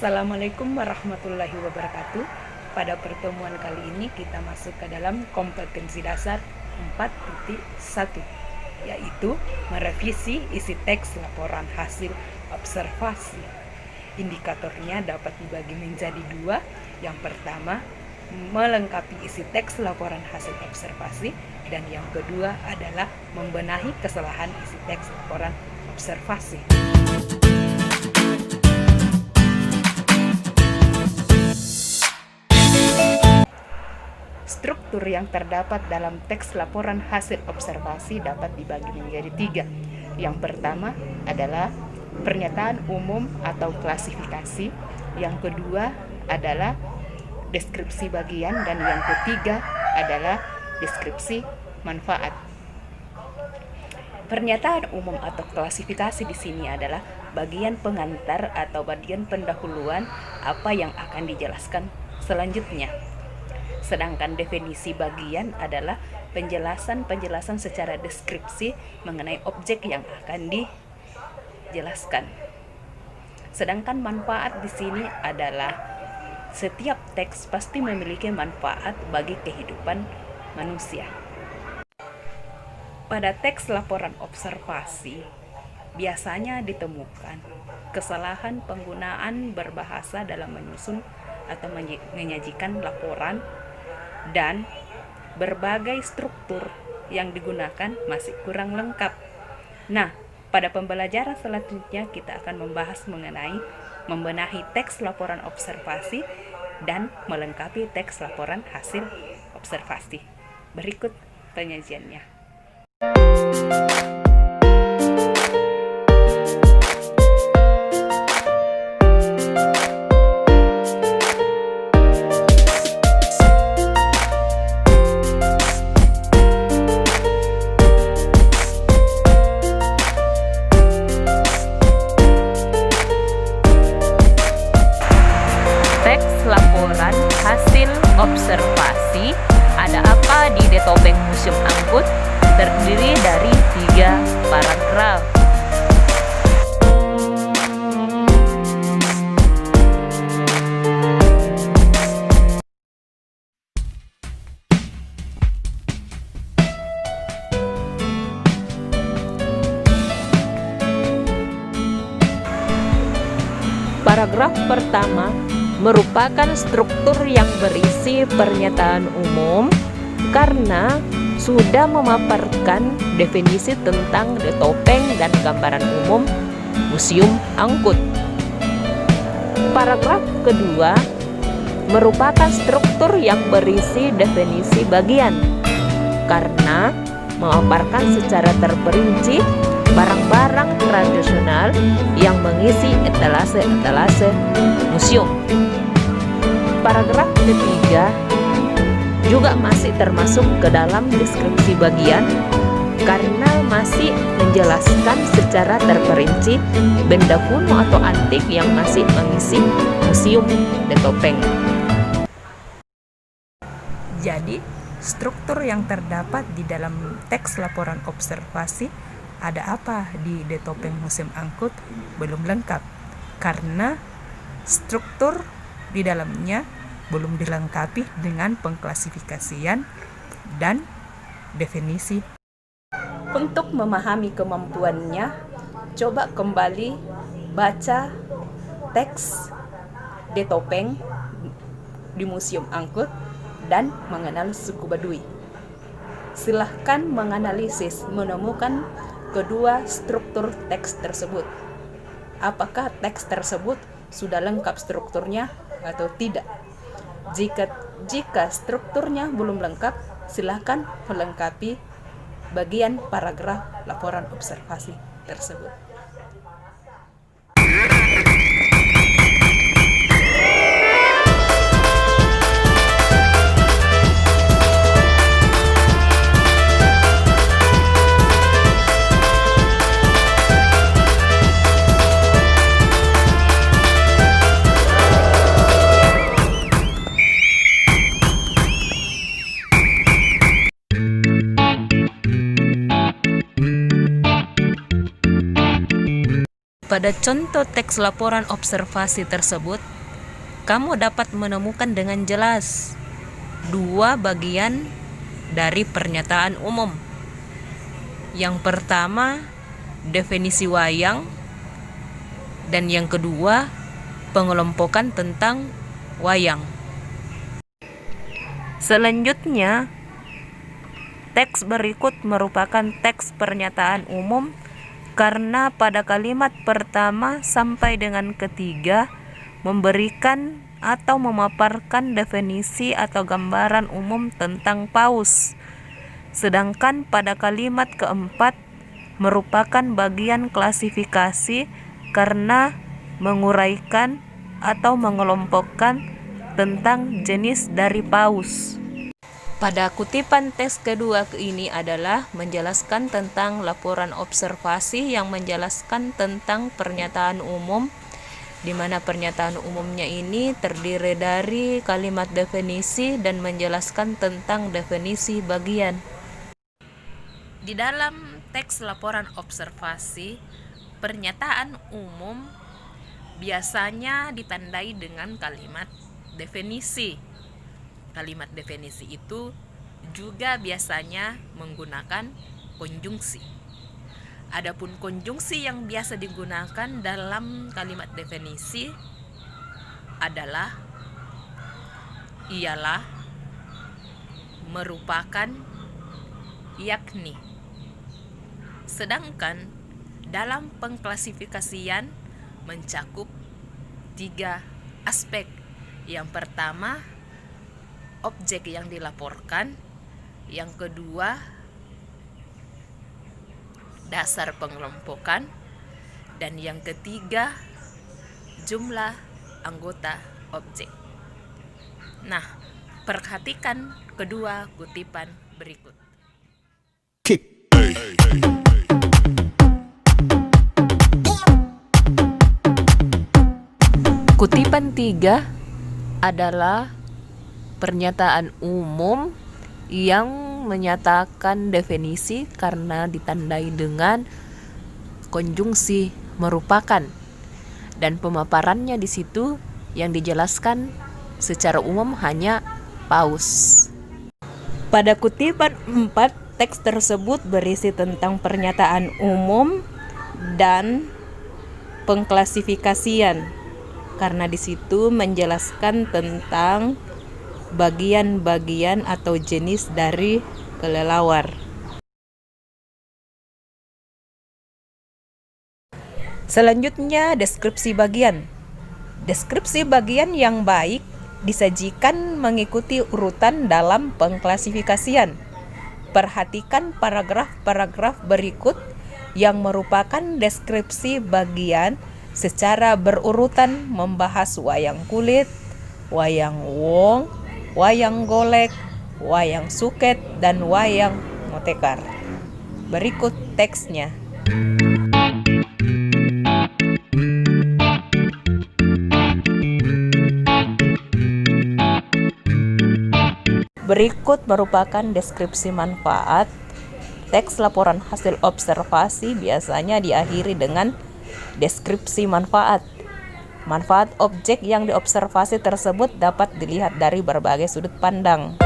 Assalamualaikum warahmatullahi wabarakatuh. Pada pertemuan kali ini kita masuk ke dalam kompetensi dasar 4.1, yaitu merevisi isi teks laporan hasil observasi. Indikatornya dapat dibagi menjadi dua. Yang pertama, melengkapi isi teks laporan hasil observasi, dan yang kedua adalah membenahi kesalahan isi teks laporan observasi. Struktur yang terdapat dalam teks laporan hasil observasi dapat dibagi menjadi tiga. Yang pertama adalah pernyataan umum atau klasifikasi, yang kedua adalah deskripsi bagian, dan yang ketiga adalah deskripsi manfaat. Pernyataan umum atau klasifikasi di sini adalah bagian pengantar atau bagian pendahuluan apa yang akan dijelaskan selanjutnya. Sedangkan definisi bagian adalah penjelasan secara deskripsi mengenai objek yang akan dijelaskan. Sedangkan manfaat di sini adalah setiap teks pasti memiliki manfaat bagi kehidupan manusia. Pada teks laporan observasi biasanya ditemukan kesalahan penggunaan berbahasa dalam menyusun atau menyajikan laporan, dan berbagai struktur yang digunakan masih kurang lengkap. Nah, pada pembelajaran selanjutnya kita akan membahas mengenai membenahi teks laporan observasi dan melengkapi teks laporan hasil observasi. Berikut penyajiannya. Laporan hasil observasi, ada apa di Detopeng Museum Angkut, terdiri dari 3 paragraf. Paragraf pertama merupakan struktur yang berisi pernyataan umum karena sudah memaparkan definisi tentang Detopeng dan gambaran umum Museum Angkut. Paragraf kedua merupakan struktur yang berisi definisi bagian karena memaparkan secara terperinci barang-barang tradisional yang mengisi etalase museum. Paragraf ketiga juga masih termasuk ke dalam deskripsi bagian karena masih menjelaskan secara terperinci benda kuno atau antik yang masih mengisi Museum Detopeng. Jadi, struktur yang terdapat di dalam teks laporan observasi ada apa di Detopeng Museum Angkut belum lengkap karena struktur di dalamnya belum dilengkapi dengan pengklasifikasian dan definisi. Untuk memahami kemampuannya, coba kembali baca teks Detopeng di Museum Angkut dan mengenal suku Baduy. Silahkan menganalisis menemukan kedua struktur teks tersebut. Apakah teks tersebut sudah lengkap strukturnya atau tidak? Jika strukturnya belum lengkap, silakan melengkapi bagian paragraf laporan observasi tersebut. Pada contoh teks laporan observasi tersebut, kamu dapat menemukan dengan jelas dua bagian dari pernyataan umum. Yang pertama, definisi wayang, dan yang kedua, pengelompokan tentang wayang. Selanjutnya, teks berikut merupakan teks pernyataan umum karena pada kalimat pertama sampai dengan ketiga memberikan atau memaparkan definisi atau gambaran umum tentang paus. Sedangkan pada kalimat keempat merupakan bagian klasifikasi karena menguraikan atau mengelompokkan tentang jenis dari paus. Pada kutipan teks kedua ini adalah menjelaskan tentang laporan observasi yang menjelaskan tentang pernyataan umum, di mana pernyataan umumnya ini terdiri dari kalimat definisi dan menjelaskan tentang definisi bagian. Di dalam teks laporan observasi, pernyataan umum biasanya ditandai dengan kalimat definisi. Kalimat definisi itu juga biasanya menggunakan konjungsi. Adapun konjungsi yang biasa digunakan dalam kalimat definisi adalah ialah, merupakan, yakni. Sedangkan dalam pengklasifikasian mencakup 3 aspek. Yang pertama, objek yang dilaporkan. Yang kedua, dasar pengelompokan, dan yang ketiga, jumlah anggota objek. Nah, perhatikan kedua kutipan berikut. Kutipan 3 adalah pernyataan umum yang menyatakan definisi karena ditandai dengan konjungsi merupakan, dan pemaparannya di situ yang dijelaskan secara umum hanya paus. Pada kutipan 4, teks tersebut berisi tentang pernyataan umum dan pengklasifikasian karena di situ menjelaskan tentang bagian-bagian atau jenis dari kelelawar. Selanjutnya, deskripsi bagian. Deskripsi bagian yang baik disajikan mengikuti urutan dalam pengklasifikasian. Perhatikan paragraf-paragraf berikut yang merupakan deskripsi bagian secara berurutan membahas wayang kulit, wayang wong, wayang golek, wayang suket, dan wayang motekar. Berikut teksnya. Berikut merupakan deskripsi manfaat. Teks laporan hasil observasi biasanya diakhiri dengan deskripsi manfaat. Manfaat objek yang diobservasi tersebut dapat dilihat dari berbagai sudut pandang.